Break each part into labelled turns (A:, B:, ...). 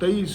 A: 23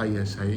A: ISI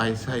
A: ISI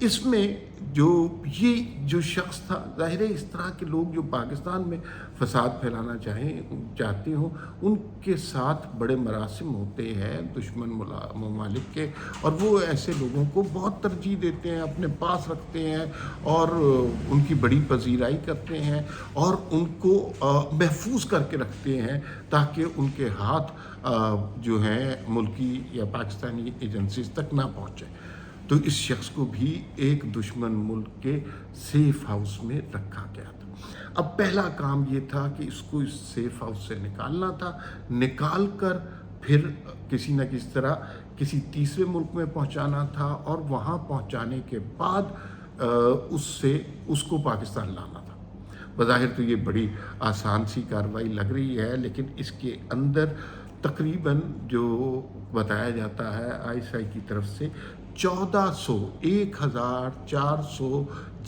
A: اس میں جو شخص تھا، ظاہر ہے اس طرح کے لوگ جو پاکستان میں فساد پھیلانا چاہتے ہوں، ان کے ساتھ بڑے مراسم ہوتے ہیں دشمن ممالک کے، اور وہ ایسے لوگوں کو بہت ترجیح دیتے ہیں، اپنے پاس رکھتے ہیں اور ان کی بڑی پذیرائی کرتے ہیں اور ان کو محفوظ کر کے رکھتے ہیں تاکہ ان کے ہاتھ جو ہیں ملکی یا پاکستانی ایجنسیز تک نہ پہنچے۔ تو اس شخص کو بھی ایک دشمن ملک کے سیف ہاؤس میں رکھا گیا تھا۔ اب پہلا کام یہ تھا کہ اس کو اس سیف ہاؤس سے نکالنا تھا، نکال کر پھر کسی نہ کسی طرح کسی تیسرے ملک میں پہنچانا تھا، اور وہاں پہنچانے کے بعد اس کو پاکستان لانا تھا۔ بظاہر تو یہ بڑی آسان سی کارروائی لگ رہی ہے، لیکن اس کے اندر تقریباً جو بتایا جاتا ہے ISI کی طرف سے 1400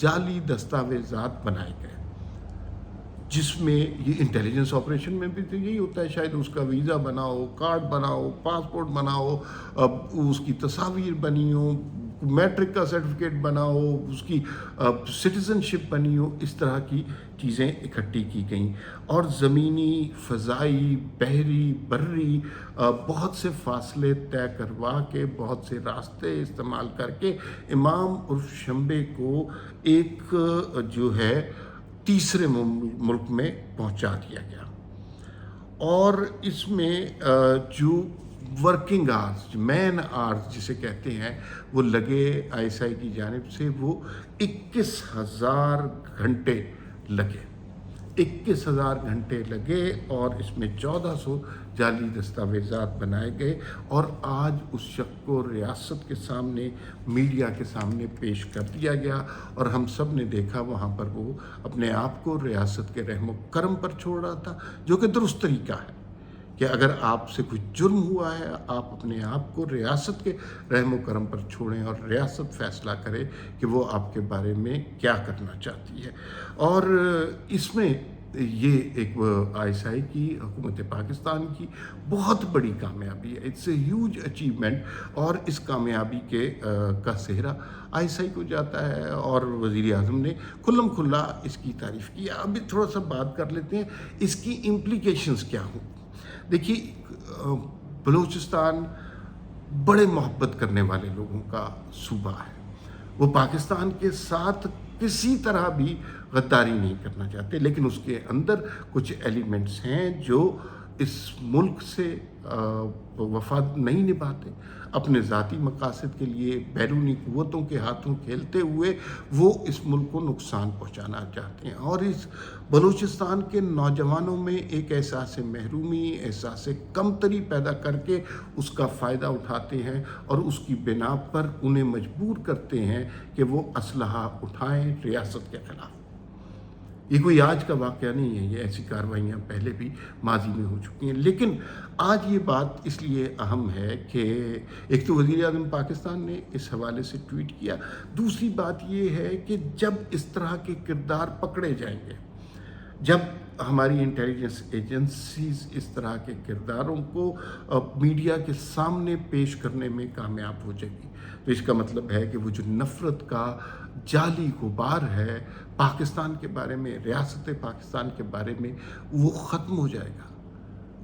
A: جعلی دستاویزات بنائے گئے، جس میں یہ انٹیلیجنس آپریشن میں بھی تو یہی ہوتا ہے، شاید اس کا ویزا بناؤ، کارڈ بناؤ، پاسپورٹ بناؤ، اس کی تصاویر بنی ہو، میٹرک کا سرٹیفکیٹ بناؤ، اس کی سٹیزن شپ بنی ہو، اس طرح کی چیزیں اکٹھی کی گئیں، اور زمینی، فضائی، بحری، بری بہت سے فاصلے طے کروا کے، بہت سے راستے استعمال کر کے امام عرف شمبے کو ایک جو ہے تیسرے ملک میں پہنچا دیا گیا۔ اور اس میں جو ورکنگ آرز، مین آرز جسے کہتے ہیں، وہ لگے ISI کی جانب سے، وہ 21,000 گھنٹے لگے، 21,000 گھنٹے لگے، اور اس میں 1400 جعلی دستاویزات بنائے گئے، اور آج اس شخص کو ریاست کے سامنے، میڈیا کے سامنے پیش کر دیا گیا، اور ہم سب نے دیکھا وہاں پر وہ اپنے آپ کو ریاست کے رحم و کرم پر چھوڑ رہا تھا، جو کہ درست طریقہ ہے کہ اگر آپ سے کچھ جرم ہوا ہے، آپ اپنے آپ کو ریاست کے رحم و کرم پر چھوڑیں اور ریاست فیصلہ کرے کہ وہ آپ کے بارے میں کیا کرنا چاہتی ہے۔ اور اس میں یہ ایک ISI کی، حکومت پاکستان کی بہت بڑی کامیابی ہے، اٹس اے ہیوج اچیومنٹ، اور اس کامیابی کا سہرا ISI کو جاتا ہے، اور وزیر اعظم نے کھلم کھلا اس کی تعریف کی۔ ابھی تھوڑا سا بات کر لیتے ہیں اس کی امپلیکیشنز کیا ہوں۔ دیکھیے، بلوچستان بڑے محبت کرنے والے لوگوں کا صوبہ ہے، وہ پاکستان کے ساتھ کسی طرح بھی غداری نہیں کرنا چاہتے، لیکن اس کے اندر کچھ ایلیمنٹس ہیں جو اس ملک سے وفاد نہیں نبھاتے، اپنے ذاتی مقاصد کے لیے بیرونی قوتوں کے ہاتھوں کھیلتے ہوئے وہ اس ملک کو نقصان پہنچانا چاہتے ہیں، اور اس بلوچستان کے نوجوانوں میں ایک احساس محرومی، احساس کمتری پیدا کر کے اس کا فائدہ اٹھاتے ہیں، اور اس کی بنا پر انہیں مجبور کرتے ہیں کہ وہ اسلحہ اٹھائیں ریاست کے خلاف۔ یہ کوئی آج کا واقعہ نہیں ہے، یہ ایسی کارروائیاں پہلے بھی ماضی میں ہو چکی ہیں، لیکن آج یہ بات اس لیے اہم ہے کہ ایک تو وزیر اعظم پاکستان نے اس حوالے سے ٹویٹ کیا، دوسری بات یہ ہے کہ جب اس طرح کے کردار پکڑے جائیں گے، جب ہماری انٹیلیجنس ایجنسیز اس طرح کے کرداروں کو میڈیا کے سامنے پیش کرنے میں کامیاب ہو جائے گی، تو اس کا مطلب ہے کہ وہ جو نفرت کا جعلی غبار ہے پاکستان کے بارے میں، ریاست پاکستان کے بارے میں، وہ ختم ہو جائے گا،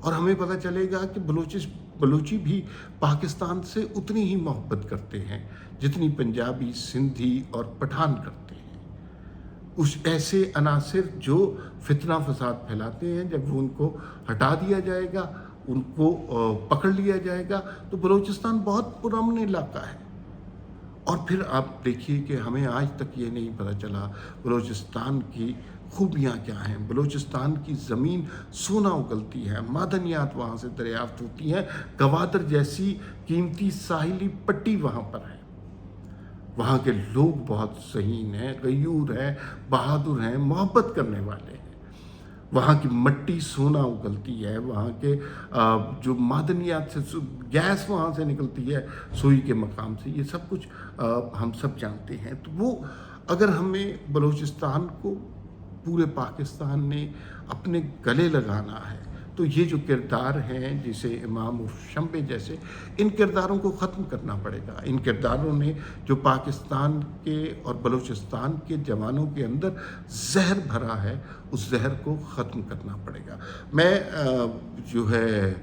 A: اور ہمیں پتہ چلے گا کہ بلوچی بھی پاکستان سے اتنی ہی محبت کرتے ہیں جتنی پنجابی، سندھی اور پٹھان کرتے ہیں۔ اس ایسے عناصر جو فتنہ فساد پھیلاتے ہیں، جب وہ ان کو ہٹا دیا جائے گا، ان کو پکڑ لیا جائے گا، تو بلوچستان بہت پرامن علاقہ ہے۔ اور پھر آپ دیکھیے کہ ہمیں آج تک یہ نہیں پتہ چلا بلوچستان کی خوبیاں کیا ہیں۔ بلوچستان کی زمین سونا اگلتی ہے، معدنیات وہاں سے دریافت ہوتی ہیں، گوادر جیسی قیمتی ساحلی پٹی وہاں پر ہے، وہاں کے لوگ بہت ذہین ہیں، غیور ہیں، بہادر ہیں، محبت کرنے والے ہیں، وہاں کی مٹی سونا اگلتی ہے، وہاں کے جو معدنیات سے گیس وہاں سے نکلتی ہے سوئی کے مقام سے، یہ سب کچھ ہم سب جانتے ہیں۔ تو وہ اگر ہمیں بلوچستان کو پورے پاکستان نے اپنے گلے لگانا ہے تو یہ جو کردار ہیں جسے امام شمبے جیسے، ان کرداروں کو ختم کرنا پڑے گا۔ ان کرداروں نے جو پاکستان کے اور بلوچستان کے جوانوں کے اندر زہر بھرا ہے، اس زہر کو ختم کرنا پڑے گا۔ میں جو ہے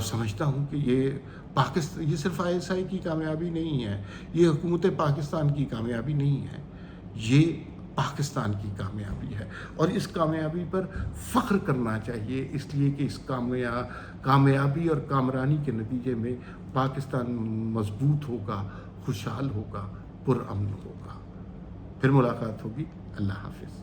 A: سمجھتا ہوں کہ یہ صرف ISI کی کامیابی نہیں ہے، یہ حکومت پاکستان کی کامیابی نہیں ہے، یہ پاکستان کی کامیابی ہے، اور اس کامیابی پر فخر کرنا چاہیے، اس لیے کہ اس کامیابی اور کامرانی کے نتیجے میں پاکستان مضبوط ہوگا، خوشحال ہوگا، پرامن ہوگا۔ پھر ملاقات ہوگی۔ اللہ حافظ۔